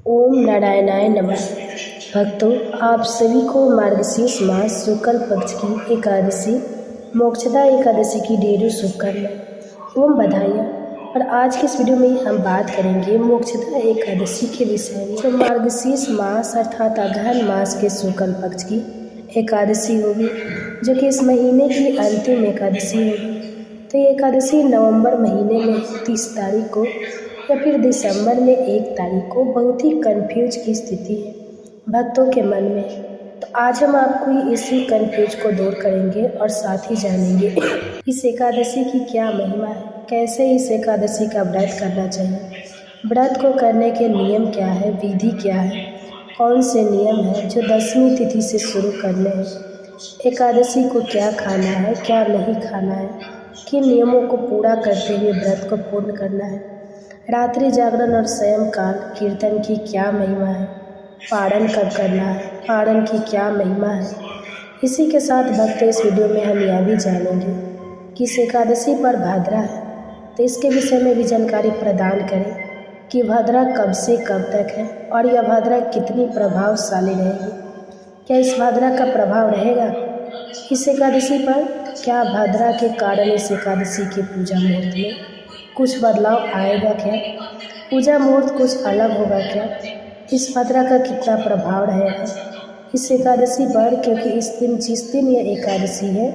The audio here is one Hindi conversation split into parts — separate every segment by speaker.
Speaker 1: ओम नारायणाय नमः। भक्तों, आप सभी को मार्गशीर्ष मास शुक्ल पक्ष की एकादशी मोक्षदा एकादशी की ढेरों शुभकामनाएं ओम बधाइयाँ। और आज के इस वीडियो में हम बात करेंगे मोक्षदा एकादशी के विषय में। जो मार्गशीर्ष मास अर्थात अगहन मास के शुक्ल पक्ष की एकादशी होगी, जो कि इस महीने की अंतिम एकादशी होगी। तो ये एकादशी नवंबर महीने में 30 तारीख को या फिर दिसंबर में 1 तारीख को बहुत ही कंफ्यूज की स्थिति है भक्तों के मन में। तो आज हम आपको इसी कंफ्यूज को दूर करेंगे और साथ ही जानेंगे इस एकादशी की क्या महिमा है, कैसे इस एकादशी का व्रत करना चाहिए, व्रत को करने के नियम क्या है, विधि क्या है, कौन से नियम है जो 10वीं तिथि से शुरू करने हैं, एकादशी को क्या खाना है, क्या नहीं खाना है, किन नियमों को पूरा करते हुए व्रत को पूर्ण करना है, रात्रि जागरण और सायंकाल कीर्तन की क्या महिमा है, पारण कब करना है, पारण की क्या महिमा है। इसी के साथ भक्त इस वीडियो में हम यह भी जानेंगे कि इस एकादशी पर भाद्रा है, तो इसके विषय में भी जानकारी प्रदान करें कि भाद्रा कब से कब तक है और यह भाद्रा कितनी प्रभावशाली रहेगी। क्या इस भाद्रा का प्रभाव रहेगा इस एकादशी पर? क्या भाद्रा के कारण इस एकादशी की पूजा मुहूर्त में कुछ बदलाव आएगा? क्या पूजा मुहूर्त कुछ अलग होगा? क्या इस भाद्रा का कितना प्रभाव रहेगा इस एकादशी पर? क्योंकि इस दिन जिस दिन यह एकादशी है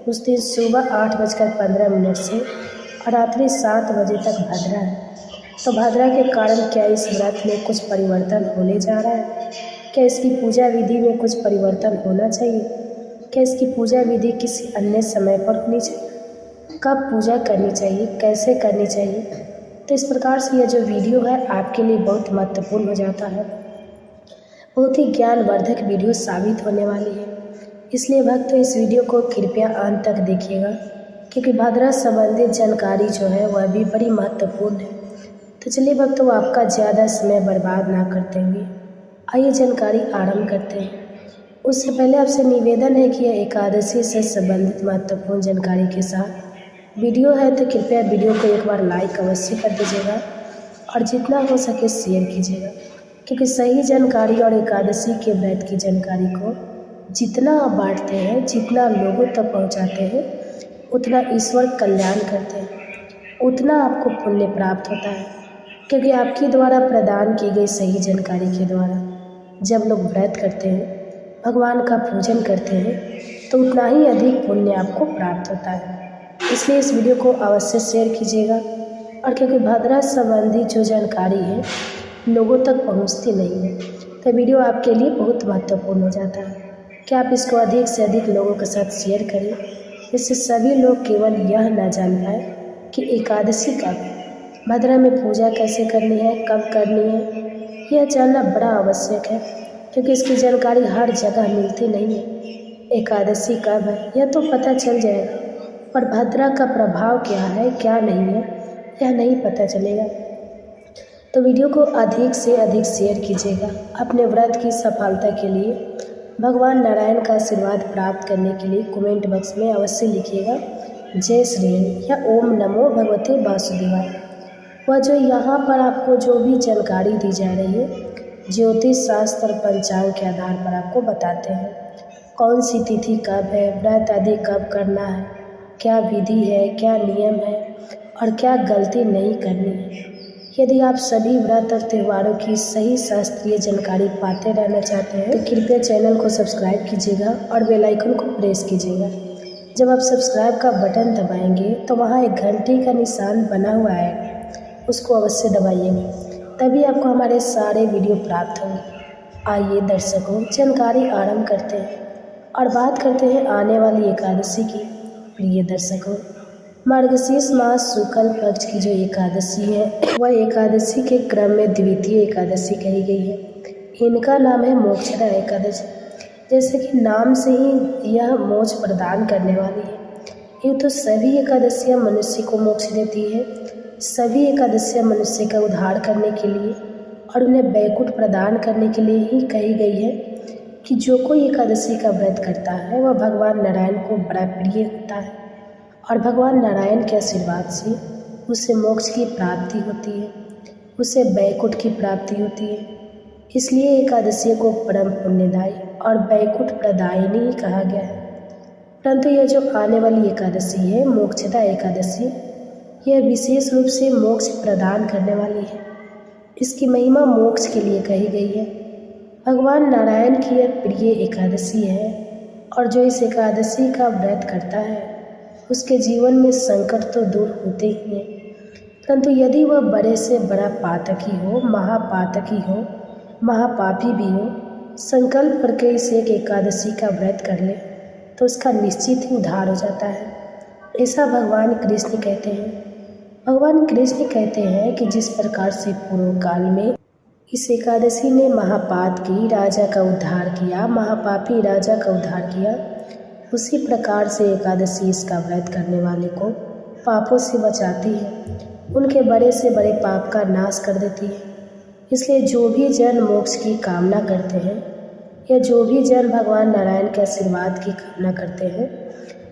Speaker 1: उस दिन सुबह 8:15 से और रात्रि 7 बजे तक भाद्रा है। तो भाद्रा के कारण क्या इस व्रत में कुछ परिवर्तन होने जा रहा है? क्या इसकी पूजा विधि में कुछ परिवर्तन होना चाहिए? क्या इसकी पूजा विधि किसी अन्य समय पर होनी चाहिए? कब पूजा करनी चाहिए, कैसे करनी चाहिए? तो इस प्रकार से यह जो वीडियो है आपके लिए बहुत महत्वपूर्ण हो जाता है, बहुत ही ज्ञानवर्धक वीडियो साबित होने वाली है। इसलिए भक्तों इस वीडियो को कृपया अंत तक देखिएगा, क्योंकि भाद्रा संबंधित जानकारी जो है वह भी बड़ी महत्वपूर्ण है। तो चलिए भक्तों, आपका ज़्यादा समय बर्बाद ना करते हुए आइए जानकारी आरंभ करते हैं। उससे पहले आपसे निवेदन है कि यह एकादशी से संबंधित महत्वपूर्ण जानकारी के साथ वीडियो है, तो कृपया वीडियो को एक बार लाइक अवश्य कर दीजिएगा और जितना हो सके शेयर कीजिएगा, क्योंकि सही जानकारी और एकादशी के व्रत की जानकारी को जितना आप बांटते हैं, जितना लोगों तक पहुंचाते हैं, उतना ईश्वर कल्याण करते हैं, उतना आपको पुण्य प्राप्त होता है। क्योंकि आपके द्वारा प्रदान की गई सही जानकारी के द्वारा जब लोग व्रत करते हैं, भगवान का पूजन करते हैं, तो उतना ही अधिक पुण्य आपको प्राप्त होता है। इसलिए इस वीडियो को अवश्य शेयर कीजिएगा। और क्योंकि भाद्रा संबंधी जो जानकारी है लोगों तक पहुंचती नहीं है, तो वीडियो आपके लिए बहुत महत्वपूर्ण हो जाता है कि आप इसको अधिक से अधिक लोगों के साथ शेयर करें, जिससे सभी लोग केवल यह ना जान पाए कि एकादशी कब है, भाद्रा में पूजा कैसे करनी है, कब करनी है, यह जानना बड़ा आवश्यक है। क्योंकि इसकी जानकारी हर जगह मिलती नहीं है। एकादशी कब है यह तो पता चल जाएगा, पर भाद्रा का प्रभाव क्या है, क्या नहीं है, यह नहीं पता चलेगा। तो वीडियो को अधिक से अधिक शेयर कीजिएगा। अपने व्रत की सफलता के लिए भगवान नारायण का आशीर्वाद प्राप्त करने के लिए कमेंट बॉक्स में अवश्य लिखिएगा जय श्री हरि या ओम नमो भगवते वासुदेवाय। वह जो यहाँ पर आपको जो भी जानकारी दी जा रही है ज्योतिष शास्त्र और पंचांग के आधार पर आपको बताते हैं कौन सी तिथि कब है, व्रत आदि कब करना है, क्या विधि है, क्या नियम है और क्या गलती नहीं करनी है। यदि आप सभी व्रत और त्योहारों की सही शास्त्रीय जानकारी पाते रहना चाहते हैं तो कृपया चैनल को सब्सक्राइब कीजिएगा और बेल आइकन को प्रेस कीजिएगा। जब आप सब्सक्राइब का बटन दबाएंगे तो वहाँ एक घंटी का निशान बना हुआ है, उसको अवश्य दबाइएगा, तभी आपको हमारे सारे वीडियो प्राप्त होंगे। आइए दर्शकों, जानकारी आरंभ करते हैं और बात करते हैं आने वाली एकादशी की। प्रिय दर्शकों, मार्गशीर्ष मास शुक्ल पक्ष की जो एकादशी है वह एकादशी के क्रम में द्वितीय एकादशी कही गई है। इनका नाम है मोक्षदा एकादशी। जैसे कि नाम से ही यह मोक्ष प्रदान करने वाली है। ये तो सभी एकादशियाँ मनुष्य को मोक्ष देती है, सभी एकादशियाँ मनुष्य का उद्धार करने के लिए और उन्हें वैकुंठ प्रदान करने के लिए ही कही गई है कि जो कोई एकादशी का व्रत करता है वह भगवान नारायण को बड़ा प्रिय होता है और भगवान नारायण के आशीर्वाद से उसे मोक्ष की प्राप्ति होती है, उसे वैकुंठ की प्राप्ति होती है। इसलिए एकादशी को परम पुण्यदायी और वैकुंठ प्रदायिनी ही कहा गया है। परंतु यह जो आने वाली एकादशी है, मोक्षदा एकादशी, यह विशेष रूप से मोक्ष प्रदान करने वाली है। इसकी महिमा मोक्ष के लिए कही गई है। भगवान नारायण की यह प्रिय एकादशी है और जो इस एकादशी का व्रत करता है उसके जीवन में संकट तो दूर होते ही हैं, परंतु यदि वह बड़े से बड़ा पातकी हो, महापातकी हो, महापापी भी हो, संकल्प करके इस एक एकादशी का व्रत कर ले तो उसका निश्चित ही उद्धार हो जाता है। ऐसा भगवान कृष्ण कहते हैं। भगवान कृष्ण कहते हैं कि जिस प्रकार से पूर्व काल में इस एकादशी ने महापातकी राजा का उद्धार किया, महापापी राजा का उद्धार किया, उसी प्रकार से एकादशी इसका व्रत करने वाले को पापों से बचाती है, उनके बड़े से बड़े पाप का नाश कर देती है। इसलिए जो भी जन मोक्ष की कामना करते हैं या जो भी जन भगवान नारायण के आशीर्वाद की कामना करते हैं,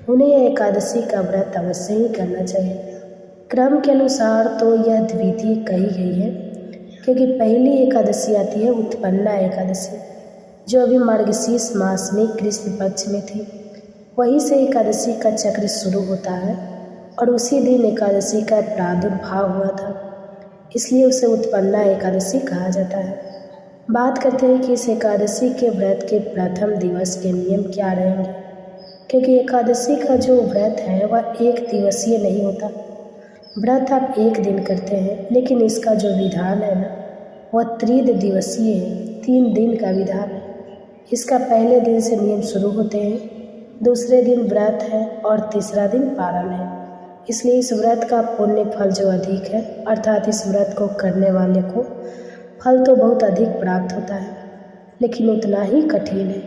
Speaker 1: उन्हें यह एकादशी का व्रत अवश्य ही करना चाहिए। क्रम के अनुसार तो यह द्वितीय कही गई है, क्योंकि पहली एकादशी आती है उत्पन्ना एकादशी, जो अभी मार्गशीर्ष मास में कृष्ण पक्ष में थी। वहीं से एकादशी का चक्र शुरू होता है और उसी दिन एकादशी का प्रादुर्भाव हुआ था, इसलिए उसे उत्पन्ना एकादशी कहा जाता है। बात करते हैं कि इस एकादशी के व्रत के प्रथम दिवस के नियम क्या रहेंगे, क्योंकि एकादशी का जो व्रत है वह एक दिवसीय नहीं होता। व्रत आप एक दिन करते हैं, लेकिन इसका जो विधान है ना वह त्रिद दिवसीय है, 3 दिन का विधान है। इसका पहले दिन से नियम शुरू होते हैं, दूसरे दिन व्रत है और तीसरा दिन पारण है। इसलिए इस व्रत का पुण्य फल जो अधिक है, अर्थात इस व्रत को करने वाले को फल तो बहुत अधिक प्राप्त होता है, लेकिन उतना ही कठिन है।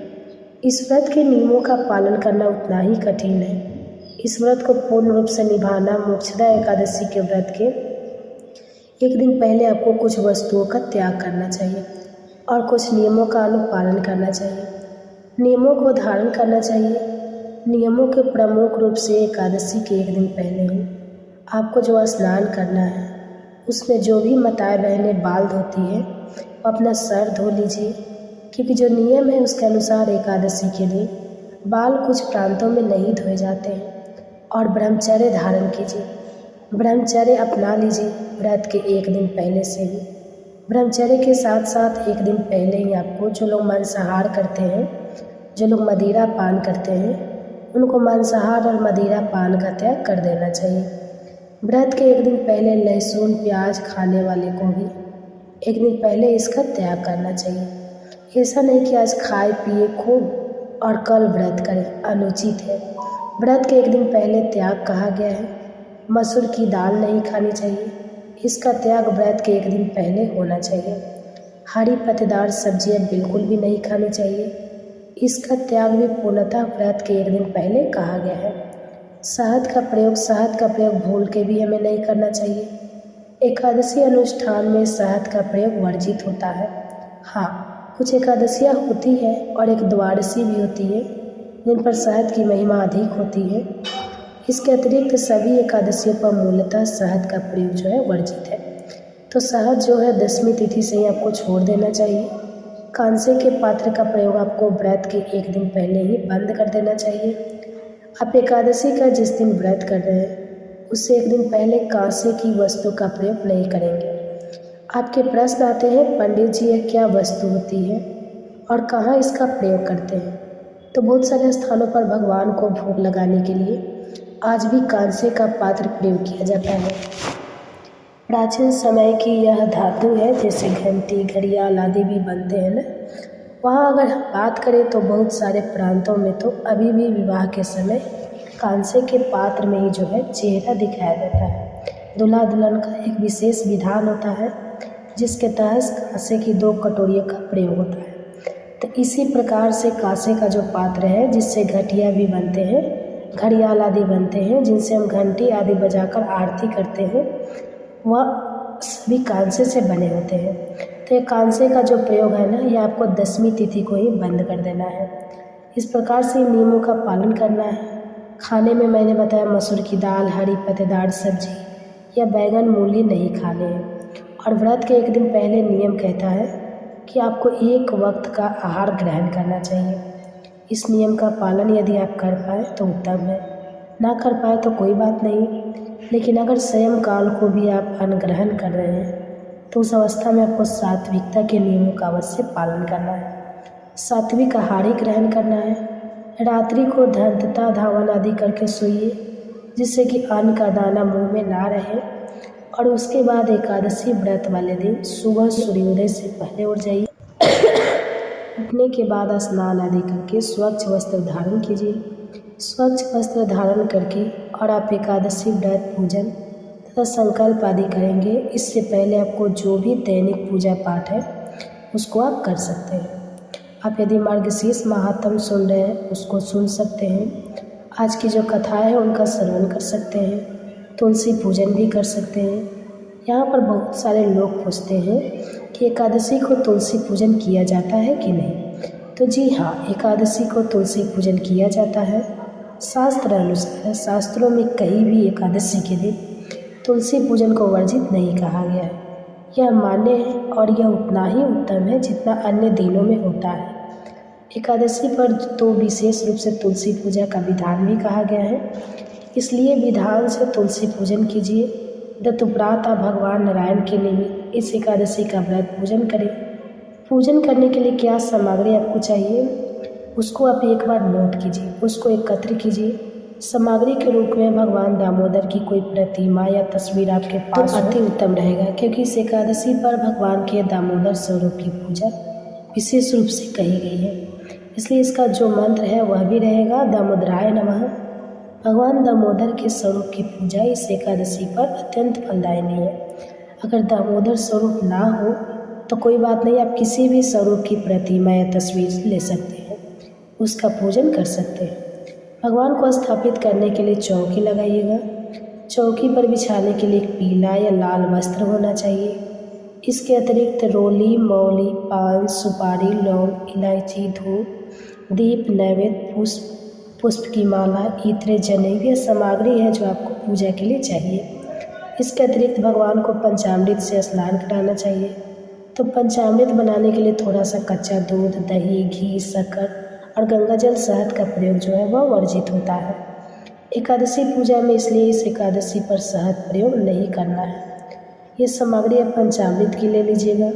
Speaker 1: इस व्रत के नियमों का पालन करना उतना ही कठिन है। इस व्रत को पूर्ण रूप से निभाना मोक्षदा एकादशी के व्रत के एक दिन पहले आपको कुछ वस्तुओं का त्याग करना चाहिए और कुछ नियमों का अनुपालन करना चाहिए। नियमों को धारण करना चाहिए। नियमों के प्रमुख रूप से एकादशी के एक दिन पहले ही आपको जो स्नान करना है, उसमें जो भी माताएं बहनें बाल धोती है वो अपना सर धो लीजिए, क्योंकि जो नियम है उसके अनुसार एकादशी के लिए बाल कुछ प्रांतों में नहीं धोए जाते हैं। और ब्रह्मचर्य धारण कीजिए, ब्रह्मचर्य अपना लीजिए व्रत के एक दिन पहले से ही। ब्रह्मचर्य के साथ साथ एक दिन पहले ही आपको, जो लोग मांसाहार करते हैं, जो लोग मदिरा पान करते हैं, उनको मांसाहार और मदिरा पान का त्याग कर देना चाहिए। व्रत के एक दिन पहले लहसुन प्याज खाने वाले को भी एक दिन पहले इसका त्याग करना चाहिए। ऐसा नहीं कि आज खाए पिए खूब और कल व्रत करें, अनुचित है। व्रत के एक दिन पहले त्याग कहा गया है। मसूर की दाल नहीं खानी चाहिए, इसका त्याग व्रत के एक दिन पहले होना चाहिए। हरी पत्तेदार सब्जियां बिल्कुल भी नहीं खानी चाहिए, इसका त्याग भी पूर्णतः व्रत के एक दिन पहले कहा गया है। शहद का प्रयोग भूल के भी हमें नहीं करना चाहिए। एकादशी अनुष्ठान में शहद का प्रयोग वर्जित होता है। हाँ, कुछ एकादशियाँ होती है और एक द्वादशी भी होती है जिन पर शहद की महिमा अधिक होती है। इसके अतिरिक्त सभी एकादशियों पर मूलतः शहद का प्रयोग जो है वर्जित है। तो शहद जो है 10वीं तिथि से ही आपको छोड़ देना चाहिए। कांसे के पात्र का प्रयोग आपको व्रत के एक दिन पहले ही बंद कर देना चाहिए। आप एकादशी का जिस दिन व्रत कर रहे हैं उससे एक दिन पहले कांसे की वस्तु का प्रयोग नहीं करेंगे। आपके प्रश्न आते हैं, पंडित जी यह क्या वस्तु होती है और कहाँ इसका प्रयोग करते हैं? तो बहुत सारे स्थानों पर भगवान को भोग लगाने के लिए आज भी कांसे का पात्र प्रयोग किया जाता है। प्राचीन समय की यह धातु है, जैसे घंटी घड़ियाल आदि भी बनते हैं ना। वहाँ अगर हम बात करें तो बहुत सारे प्रांतों में तो अभी भी विवाह के समय कांसे के पात्र में ही जो है चेहरा दिखाया जाता है। दूल्हा दुल्हन का एक विशेष विधान होता है जिसके तहत कांसे की 2 कटोरियों का प्रयोग होता है। तो इसी प्रकार से कांसे का जो पात्र है जिससे घटिया भी बनते हैं, घड़ियाल आदि बनते हैं, जिनसे हम घंटी आदि बजाकर आरती करते हैं, वह सभी कांसे से बने होते हैं। तो ये कांसे का जो प्रयोग है ना, ये आपको 10वीं तिथि को ही बंद कर देना है। इस प्रकार से नियमों का पालन करना है। खाने में मैंने बताया मसूर की दाल, हरी पत्तेदार सब्जी या बैगन मूली नहीं खाने हैं। और व्रत के एक दिन पहले नियम कहता है कि आपको एक वक्त का आहार ग्रहण करना चाहिए। इस नियम का पालन यदि आप कर पाए तो उत्तम है, ना कर पाए तो कोई बात नहीं। लेकिन अगर स्वयं काल को भी आप अन्न ग्रहण कर रहे हैं तो उस अवस्था में आपको सात्विकता के नियमों का अवश्य पालन करना है। सात्विक आहार ही ग्रहण करना है। रात्रि को धर्तता धावन आदि करके सोइए, जिससे कि अन्न का दाना मुंह में ना रहे। और उसके बाद एकादशी व्रत वाले दिन सुबह सूर्योदय से पहले उठ जाइए। उठने के बाद स्नान आदि करके स्वच्छ वस्त्र धारण कीजिए। स्वच्छ वस्त्र धारण करके और आप एकादशी व्रत पूजन तथा संकल्प आदि करेंगे। इससे पहले आपको जो भी दैनिक पूजा पाठ है उसको आप कर सकते हैं। आप यदि मार्गशीर्ष महात्म सुन रहे हैं उसको सुन सकते हैं। आज की जो कथाएं हैं उनका श्रवण कर सकते हैं। तुलसी पूजन भी कर सकते हैं। यहाँ पर बहुत सारे लोग पूछते हैं कि एकादशी को तुलसी पूजन किया जाता है कि नहीं। तो जी हाँ, एकादशी को तुलसी पूजन किया जाता है। शास्त्र अनुसार शास्त्रों में कहीं भी एकादशी के दिन तुलसी पूजन को वर्जित नहीं कहा गया है। यह मान्य है और यह उतना ही उत्तम है जितना अन्य दिनों में होता है। एकादशी पर तो विशेष रूप से तुलसी पूजा का विधान भी कहा गया है, इसलिए विधान से तुलसी पूजन कीजिए। तदुपरांत आप भगवान नारायण के निमित्त इस एकादशी का व्रत पूजन करें। पूजन करने के लिए क्या सामग्री आपको चाहिए उसको आप एक बार नोट कीजिए, उसको एकत्र कीजिए। सामग्री के रूप में भगवान दामोदर की कोई प्रतिमा या तस्वीर आपके पास अति उत्तम रहेगा, क्योंकि इस एकादशी पर भगवान के दामोदर स्वरूप की पूजा विशेष रूप से कही गई है। इसलिए इसका जो मंत्र है वह भी रहेगा दामोदराय नमः। भगवान दामोदर के स्वरूप की पूजा इस एकादशी पर अत्यंत फलदायिनी है। अगर दामोदर स्वरूप ना हो तो कोई बात नहीं, आप किसी भी स्वरूप की प्रतिमा या तस्वीर ले सकते हैं, उसका पूजन कर सकते हैं। भगवान को स्थापित करने के लिए चौकी लगाइएगा। चौकी पर बिछाने के लिए एक पीला या लाल वस्त्र होना चाहिए। इसके अतिरिक्त रोली, मौली, पान, सुपारी, लौंग, इलायची, धूप, दीप, नैवेद्य, पुष्प की माला, इत्र, जनेऊ यह सामग्री है जो आपको पूजा के लिए चाहिए। इसके अतिरिक्त भगवान को पंचामृत से स्नान कराना चाहिए। तो पंचामृत बनाने के लिए थोड़ा सा कच्चा दूध, दही, घी, शक्कर और गंगा जल, शहद का प्रयोग जो है वह वर्जित होता है एकादशी पूजा में। इसलिए इस एकादशी पर शहद प्रयोग नहीं करना है। ये सामग्री आप पंचामृत की ले लीजिएगा।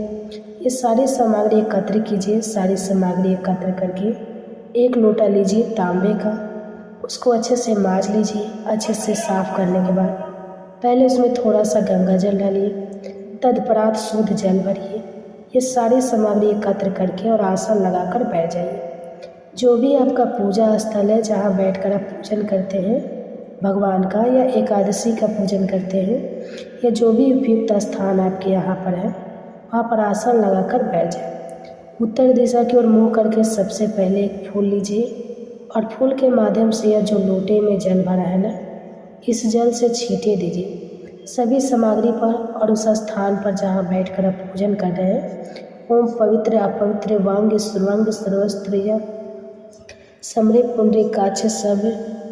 Speaker 1: ये सारी सामग्री एकत्र कीजिए। सारी सामग्री एकत्र करके एक लोटा लीजिए तांबे का, उसको अच्छे से मांज लीजिए। अच्छे से साफ करने के बाद पहले उसमें थोड़ा सा गंगा जल डालिए, तत्परात शुद्ध जल भरिए। ये सारी सामग्री एकत्र करके और आसन लगाकर बैठ जाइए। जो भी आपका पूजा स्थल है जहाँ बैठकर आप पूजन करते हैं भगवान का या एकादशी का पूजन करते हैं, या जो भी उपयुक्त स्थान आपके यहाँ पर है वहाँ पर आसन लगाकर बैठ जाए। उत्तर दिशा की ओर मुँह करके सबसे पहले एक फूल लीजिए और फूल के माध्यम से यह जो लोटे में जल भरा है ना, इस जल से छींटे दीजिए सभी सामग्री पर और उस स्थान पर जहाँ बैठकर आप पूजन कर रहे हैं। ओम पवित्र अपवित्र वांग सर्वांग सर्वस्त्रिय समरे पुंडरी काछ सब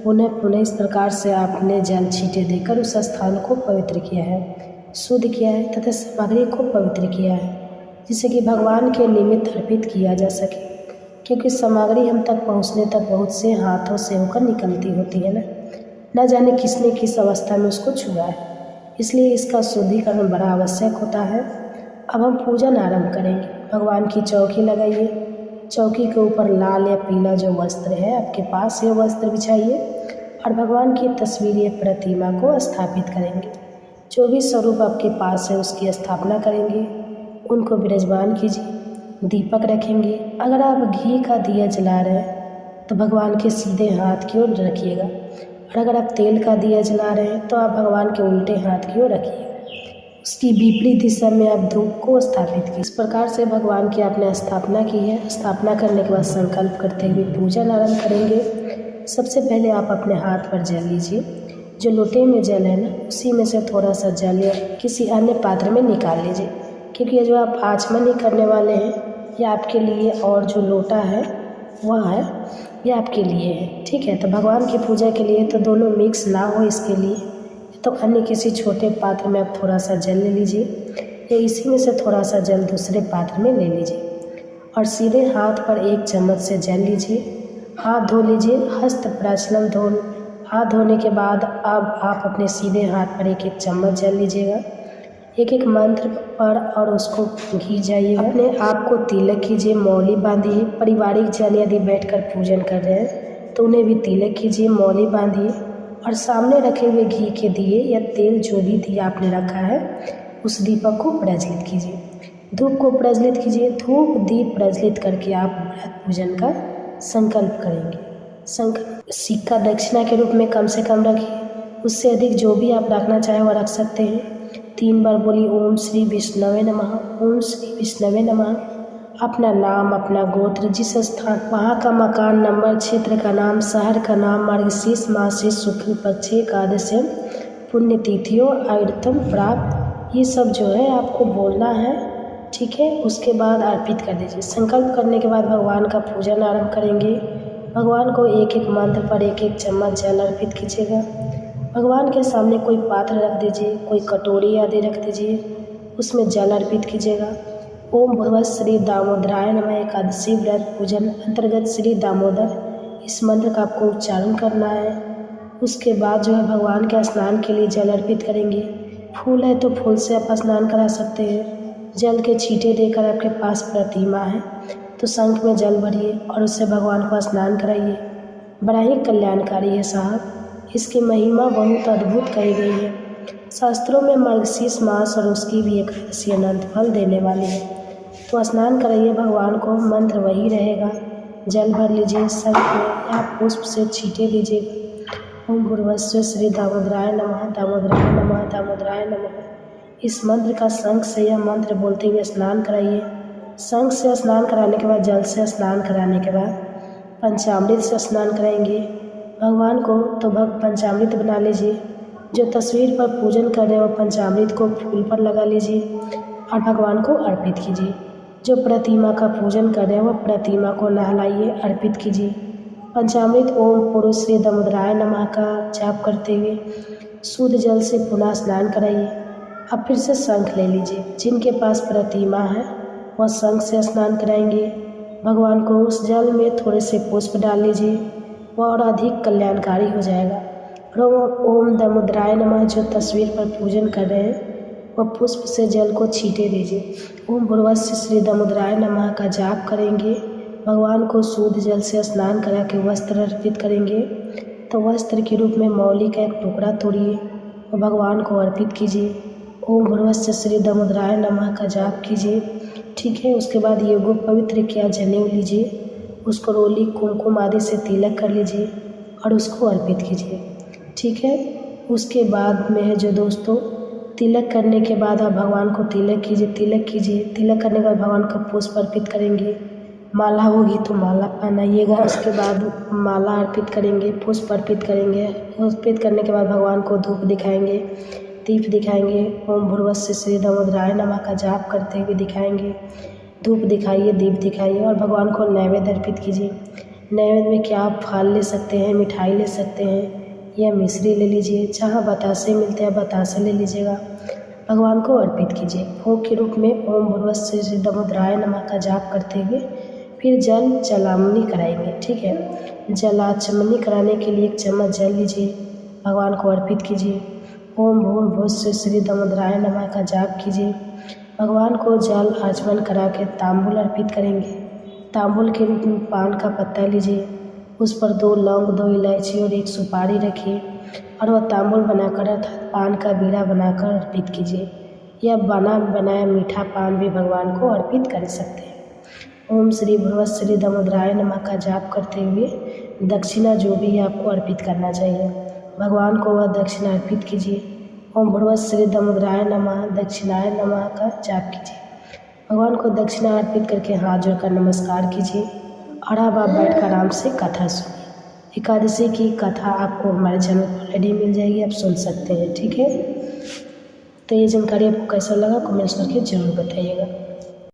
Speaker 1: पुनः पुनः इस प्रकार से आपने जल छींटे देकर उस स्थान को पवित्र किया है, शुद्ध किया है तथा सामग्री को पवित्र किया है, जिसे कि भगवान के निमित्त अर्पित किया जा सके। क्योंकि सामग्री हम तक पहुंचने तक बहुत से हाथों से होकर निकलती होती है न जाने किसने किस अवस्था में उसको छुआ है। इसलिए इसका शुद्धिकरण बड़ा आवश्यक होता है। अब हम पूजन आरंभ करेंगे। भगवान की चौकी लगाइए। चौकी के ऊपर लाल या पीला जो वस्त्र है आपके पास, ये वस्त्र बिछाइए और भगवान की तस्वीर या प्रतिमा को स्थापित करेंगे। जो भी स्वरूप आपके पास है उसकी स्थापना करेंगे, उनको विराजमान कीजिए। दीपक रखेंगे। अगर आप घी का दिया जला रहे हैं तो भगवान के सीधे हाथ की ओर रखिएगा, और अगर आप तेल का दिया जला रहे हैं तो आप भगवान के उल्टे हाथ की ओर रखिएगा। उसकी विपरीत दिशा में आप धूप को स्थापित कीजिए। इस प्रकार से भगवान की आपने स्थापना की है। स्थापना करने के बाद संकल्प करते हुए पूजन आरंभ करेंगे। सबसे पहले आप अपने हाथ पर जल लीजिए। जो लोटे में जल है ना, उसी में से थोड़ा सा जल या किसी अन्य पात्र में निकाल लीजिए, क्योंकि ये जो आप आचमन करने वाले हैं ये आपके लिए, और जो लोटा है वह है ये आपके लिए है। ठीक है, तो भगवान की पूजा के लिए तो दोनों मिक्स ना हो, इसके लिए तो अन्य किसी छोटे पात्र में आप थोड़ा सा जल ले लीजिए। या इसी में से थोड़ा सा जल दूसरे पात्र में ले लीजिए और सीधे हाथ पर 1 चम्मच से जल लीजिए। हाथ धो लीजिए। हस्त प्रक्षालन हाथ धोने के बाद अब आप अपने सीधे हाथ पर 1-1 चम्मच जल लीजिएगा, एक मंत्र पर, और उसको घी जाइए। अपने आप को तिलक कीजिए, मौली बांधिए। पारिवारिक जन यदि बैठकर पूजन कर रहे हैं तो उन्हें भी तिलक कीजिए, मौली बांधिए और सामने रखे हुए घी के दिए या तेल, जो भी दिया आपने रखा है, उस दीपक को प्रज्वलित कीजिए। धूप को प्रज्वलित कीजिए। धूप दीप प्रज्वलित करके आप व्रत पूजन का संकल्प करेंगे। सिक्का दक्षिणा के रूप में कम से कम रखिए, उससे अधिक जो भी आप रखना चाहें वह रख सकते हैं। 3 बार बोली ओम श्री विष्णवे नमः, ओम श्री विष्णवे नमः। अपना नाम, अपना गोत्र, जिस स्थान, वहाँ का मकान नंबर, क्षेत्र का नाम, शहर का नाम, मार्गशीर्ष मास से शुक्ल पक्ष एकादशी, पुण्यतिथियों, आयुर्तम प्राप्त, ये सब जो है आपको बोलना है, ठीक है। उसके बाद अर्पित कर दीजिए। संकल्प करने के बाद भगवान का पूजन आरंभ करेंगे। भगवान को 1-1 मंत्र पर 1-1 चम्मच जल अर्पित कीजिएगा। भगवान के सामने कोई पात्र रख दीजिए, कोई कटोरी आदि रख दीजिए, उसमें जल अर्पित कीजिएगा। ओम भगवत श्री दामोदराय नमः एकादशी व्रत पूजन अंतर्गत श्री दामोदर, इस मंत्र का आपको उच्चारण करना है। उसके बाद जो है भगवान के स्नान के लिए जल अर्पित करेंगे। फूल है तो फूल से आप स्नान करा सकते हैं। जल के छींटे देकर आपके पास प्रतिमा है तो शंख में जल भरिए और उससे भगवान को स्नान कराइए। बड़ा ही कल्याणकारी है साहब, इसकी महिमा बहुत अद्भुत कही गई है। शास्त्रों में मार्गशीर्ष मास और उसकी भी एकादशी अनंत फल देने वाली है। तो स्नान कराइए भगवान को। मंत्र वही रहेगा, जल भर लीजिए, शंख में या पुष्प से छींटे लीजिएगा। ओम भूर्भुवस्सुः श्री दामोदराय नमः, दामोदराय नमः, दामोदराय नमः। इस मंत्र का शंख से यह मंत्र बोलते हुए स्नान कराइए। शंख से स्नान कराने के बाद, जल से स्नान कराने के बाद पंचामृत से स्नान कराएंगे। भगवान को तो पंचामृत बना लीजिए। जो तस्वीर पर पूजन कर रहे हो पंचामृत को फूल पर लगा लीजिए और भगवान को अर्पित कीजिए। जो प्रतिमा का पूजन कर रहे हो वह प्रतिमा को नहलाइए, अर्पित कीजिए। पंचामृत ओम पुरुष श्री दामोदराय नमः का जाप करते हुए शुद्ध जल से पुनः स्नान कराइए। अब फिर से शंख ले लीजिए। जिनके पास प्रतिमा है वह शंख से स्नान कराएंगे। भगवान को उस जल में थोड़े से पुष्प डाल लीजिए, वह और अधिक कल्याणकारी हो जाएगा। ओम दामोदराय नमः जो तस्वीर पर पूजन कर रहे हैं वह पुष्प से जल को छींटे दीजिए। ओम भूर्भुवस्सुः श्री दामोदराय नमः का जाप करेंगे। भगवान को शुद्ध जल से स्नान करा के वस्त्र अर्पित करेंगे। तो वस्त्र के रूप में मौली का एक टुकड़ा तोड़िए और भगवान को अर्पित कीजिए। ओम भूर्भुवस्सुः श्री दामोदराय नमः का जाप कीजिए, ठीक है। उसके बाद ये को पवित्र किया जनेऊ लीजिए, उसको रोली कुमकुम आदि से तिलक कर लीजिए और उसको अर्पित कीजिए, ठीक है। उसके बाद में है जो दोस्तों, तिलक करने के बाद आप भगवान को तिलक कीजिए। तिलक करने के बाद भगवान को पुष्प अर्पित करेंगे। माला होगी तो माला पहनाइएगा। उसके बाद माला अर्पित करेंगे, पुष्प अर्पित करेंगे। अर्पित करने के बाद भगवान को धूप दिखाएंगे, दीप दिखाएंगे। ओम भूर्भुवस्सुः श्री दामोदराय नमः का जाप करते हुए दिखाएंगे। धूप दिखाइए, दीप दिखाइए और भगवान को नैवेद्य अर्पित कीजिए। नैवेद्य में क्या आप फल ले सकते हैं, मिठाई ले सकते हैं या मिश्री ले लीजिए। जहाँ बतासे मिलते हैं बतासे ले लीजिएगा, भगवान को अर्पित कीजिए। भोग के रूप में ओम भूर्भुवस्सुः श्री दामोदराय नमः का जाप करते हुए फिर जल चलामनी कराएंगे, ठीक है। जलाचमनी कराने के लिए 1 चम्मच जल लीजिए, भगवान को अर्पित कीजिए। ओम भूर्भुवस्सुः श्री दामोदराय नमः का जाप कीजिए। भगवान को जल आचमन करा के तांबूल अर्पित करेंगे। तांबूल के रूप में पान का पत्ता लीजिए, उस पर 2 लौंग, 2 इलायची और 1 सुपारी रखिए और वह तांबूल बनाकर अर्थात पान का बीड़ा बनाकर अर्पित कीजिए। यह बनाया मीठा पान भी भगवान को अर्पित कर सकते हैं। ओम श्री भूर्भुवस्सुः श्री दामोदराय नमः का जाप करते हुए दक्षिणा जो भी आपको अर्पित करना चाहिए भगवान को वह दक्षिणा अर्पित कीजिए। ओम भूर्भुवस्सुः श्री दामोदराय नमः दक्षिणाय नमः का जाप कीजिए। भगवान को दक्षिणा अर्पित करके हाथ जोड़कर नमस्कार कीजिए और अब आप बैठकर आराम से कथा सुनिए। एकादशी की कथा आपको हमारे चैनल पर ऑलरेडी मिल जाएगी, आप सुन सकते हैं, ठीक है। तो ये जानकारी आपको कैसा लगा कमेंट्स करके जरूर बताइएगा।